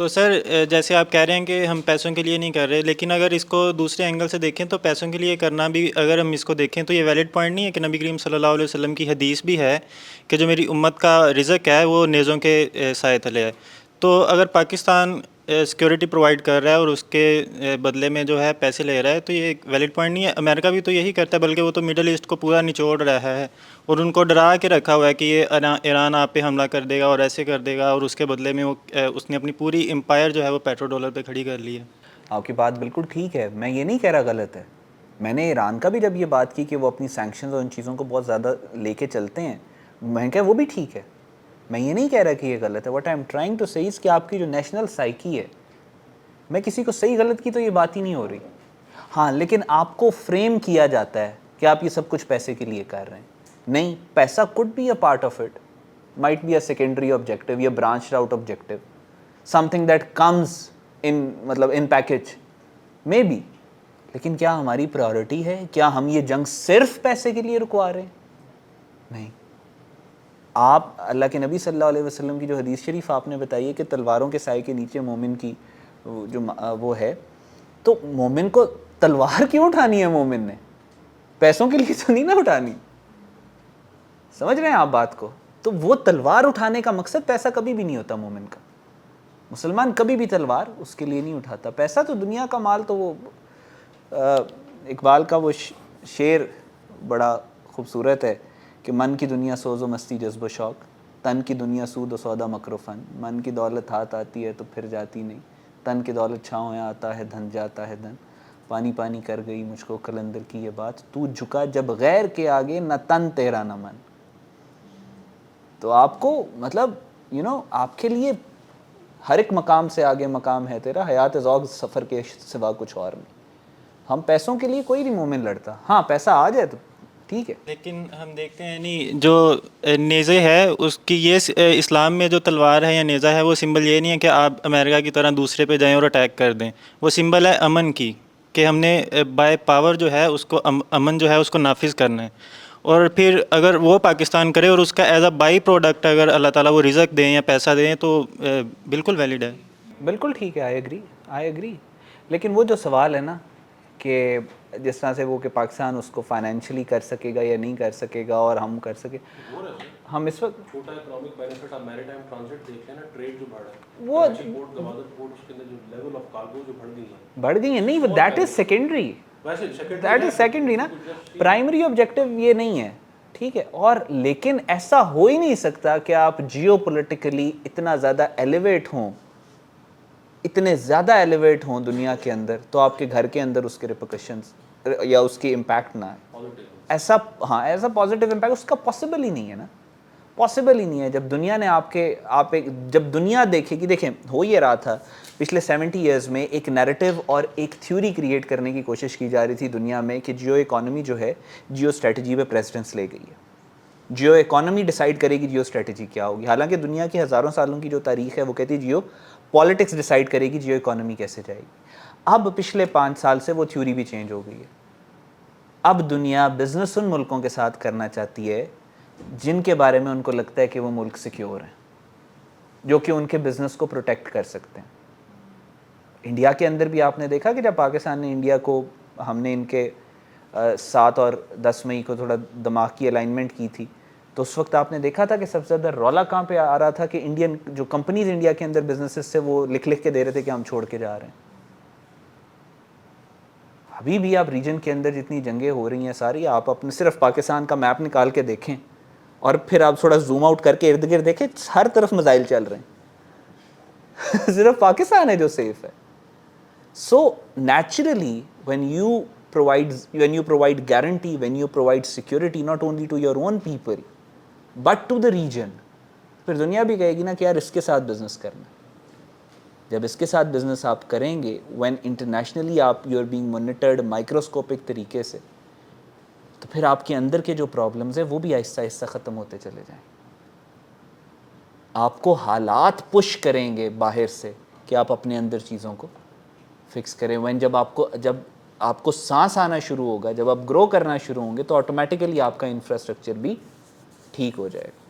تو سر جیسے آپ کہہ رہے ہیں کہ ہم پیسوں کے لیے نہیں کر رہے، لیکن اگر اس کو دوسرے اینگل سے دیکھیں تو پیسوں کے لیے کرنا بھی، اگر ہم اس کو دیکھیں تو یہ ویلڈ پوائنٹ نہیں ہے کہ نبی کریم صلی اللہ علیہ وسلم کی حدیث بھی ہے کہ جو میری امت کا رزق ہے وہ نیزوں کے سائے تلے ہے. تو اگر پاکستان سیکیورٹی پرووائڈ کر رہا ہے اور اس کے بدلے میں جو ہے پیسے لے رہا ہے تو یہ ایک ویلڈ پوائنٹ نہیں ہے. امریکہ بھی تو یہی کرتا ہے، بلکہ وہ تو مڈل ایسٹ کو پورا نچوڑ رہا ہے اور ان کو ڈرا کے رکھا ہوا ہے کہ یہ ایران آپ پہ حملہ کر دے گا اور ایسے کر دے گا، اور اس کے بدلے میں وہ اس نے اپنی پوری امپائر جو ہے وہ پیٹرو ڈالر پہ کھڑی کر لی ہے. آپ کی بات بالکل ٹھیک ہے، میں یہ نہیں کہہ رہا غلط ہے. میں نے ایران کا بھی جب یہ بات کی کہ وہ اپنی سینکشنز اور ان چیزوں کو بہت زیادہ لے کے چلتے ہیں، میں نے کہا وہ بھی ٹھیک ہے، میں یہ نہیں کہہ رہا کہ یہ غلط ہے. What I am trying to say کہ آپ کی جو نیشنل سائیکی ہے، میں کسی کو صحیح غلط کی تو یہ بات ہی نہیں ہو رہی. ہاں لیکن آپ کو فریم کیا جاتا ہے کہ آپ یہ سب کچھ پیسے کے لیے کر رہے ہیں. نہیں، پیسہ could be a part of it, might be a secondary objective یا branched out objective, something that comes in package may be. لیکن کیا ہماری پرائیورٹی ہے؟ کیا ہم یہ جنگ صرف پیسے کے لیے رکوا رہے ہیں؟ نہیں. آپ اللہ کے نبی صلی اللہ علیہ وسلم کی جو حدیث شریف آپ نے بتائی ہے کہ تلواروں کے سائے کے نیچے مومن کی جو وہ ہے، تو مومن کو تلوار کیوں اٹھانی ہے؟ مومن نے پیسوں کے لیے تو نہیں نہ اٹھانی. سمجھ رہے ہیں آپ بات کو؟ تو وہ تلوار اٹھانے کا مقصد پیسہ کبھی بھی نہیں ہوتا مومن کا. مسلمان کبھی بھی تلوار اس کے لیے نہیں اٹھاتا. پیسہ تو دنیا کا مال، تو وہ اقبال کا وہ شعر بڑا خوبصورت ہے کہ من کی دنیا سوز و مستی جذب و شوق، تن کی دنیا سود و سودا مکر و فن. من کی دولت ہاتھ آتی ہے تو پھر جاتی نہیں، تن کی دولت چھاؤں ہے آتا ہے دھن جاتا ہے دھن. پانی پانی کر گئی مجھ کو کلندر کی یہ بات، تو جھکا جب غیر کے آگے نہ تن تیرا نہ من. تو آپ کو مطلب آپ کے لیے ہر ایک مقام سے آگے مقام ہے تیرا، حیات ذوق سفر کے سوا کچھ اور نہیں. ہم پیسوں کے لیے کوئی نہیں مومن لڑتا. ہاں پیسہ آ جائے تو ٹھیک ہے، لیکن ہم دیکھتے ہیں نہیں، جو نیزے ہے اس کی یہ اسلام میں جو تلوار ہے یا نیزہ ہے وہ سمبل یہ نہیں ہے کہ آپ امریکہ کی طرح دوسرے پہ جائیں اور اٹیک کر دیں. وہ سمبل ہے امن کی، کہ ہم نے بائی پاور جو ہے اس کو امن جو ہے اس کو نافذ کرنا ہے. اور پھر اگر وہ پاکستان کرے اور اس کا ایز اے بائی پروڈکٹ اگر اللہ تعالیٰ وہ رزق دیں یا پیسہ دیں تو بالکل ویلڈ ہے. بالکل ٹھیک ہے. I agree. لیکن وہ جو سوال ہے نا کہ جس طرح سے وہ کہ پاکستان اس کو فائنینشلی کر سکے گا یا نہیں کر سکے گا اور ہم کر سکے، ہم اس وقت چھوٹا اکنامک بینیفٹ آپ میری ٹائم ٹرانزٹ دیکھتے ہیں نا، ٹریڈ جو بڑھا ہے، وہ پورٹ گوادر پورٹ اس کے اندر جو لیول آف کارگو جو بڑھ گئی ہیں. نہیں، that is secondary, that is secondary نا. پرائمری آبجیکٹیو یہ نہیں ہے، ٹھیک ہے. اور لیکن ایسا ہو ہی نہیں سکتا کہ آپ جیو پولیٹیکلی اتنا زیادہ ایلیویٹ ہوں، اتنے زیادہ ایلیویٹ ہوں دنیا کے اندر، تو آپ کے گھر کے اندر اس کے ریپرکشنز یا اس کی امپیکٹ نہ آئے. ایسا پازیٹیو امپیکٹ اس کا پاسبل ہی نہیں ہے نا، پاسبل ہی نہیں ہے. جب دنیا نے جب دنیا دیکھے گی، دیکھیں ہو یہ رہا تھا پچھلے 70 ایئرز میں ایک نیریٹو اور ایک تھیوری کریٹ کرنے کی کوشش کی جا رہی تھی دنیا میں کہ جیو اکانومی جو ہے جیو اسٹریٹجی پہ پریسیڈنس لے گئی ہے. جیو اکانومی ڈیسائیڈ کرے گی جیو اسٹریٹجی کیا ہوگی. حالانکہ دنیا کی ہزاروں سالوں کی جو تاریخ ہے وہ کہتی ہے جیو پالیٹکس ڈیسائیڈ کرے گی جیو اکانومی کیسے جائے گی. اب پچھلے 5 سال سے وہ تھیوری بھی چینج ہو گئی ہے. اب دنیا بزنس ان ملکوں کے ساتھ کرنا چاہتی ہے جن کے بارے میں ان کو لگتا ہے کہ وہ ملک سیکیور ہیں، جو کہ ان کے بزنس کو پروٹیکٹ کر سکتے ہیں. انڈیا کے اندر بھی آپ نے دیکھا کہ جب پاکستان نے انڈیا کو، ہم نے ان کے 7 اور 10 مئی کو تھوڑا دماغ کی الائنمنٹ کی تھی، تو اس وقت آپ نے دیکھا تھا کہ سب سے زیادہ رولا کہاں پہ آ رہا تھا کہ انڈین جو کمپنیز انڈیا کے اندر بزنسز سے وہ لکھ کے دے رہے تھے کہ ہم چھوڑ کے جا رہے ہیں. ابھی بھی آپ ریجن کے اندر جتنی جنگیں ہو رہی ہیں ساری، آپ اپنے صرف پاکستان کا میپ نکال کے دیکھیں اور پھر آپ تھوڑا زوم آؤٹ کر کے ارد گرد دیکھیں، ہر طرف میزائل چل رہے ہیں. صرف پاکستان ہے جو سیف ہے. So naturally when you provide guarantee, when you provide security not only to your own people but to the region, پھر دنیا بھی کہے گی نا کہ یار اس کے ساتھ بزنس کرنا. جب اس کے ساتھ بزنس آپ کریں گے، when internationally you are being monitored microscopic طریقے سے، تو پھر آپ کے اندر کے جو پرابلمز ہیں وہ بھی آہستہ آہستہ ختم ہوتے چلے جائیں. آپ کو حالات پش کریں گے باہر سے کہ آپ اپنے اندر چیزوں کو فکس کریں. جب آپ کو سانس آنا شروع ہوگا، جب آپ گرو کرنا شروع ہوں گے، تو آٹومیٹیکلی آپ کا انفراسٹرکچر بھی ٹھیک ہو جائے گا.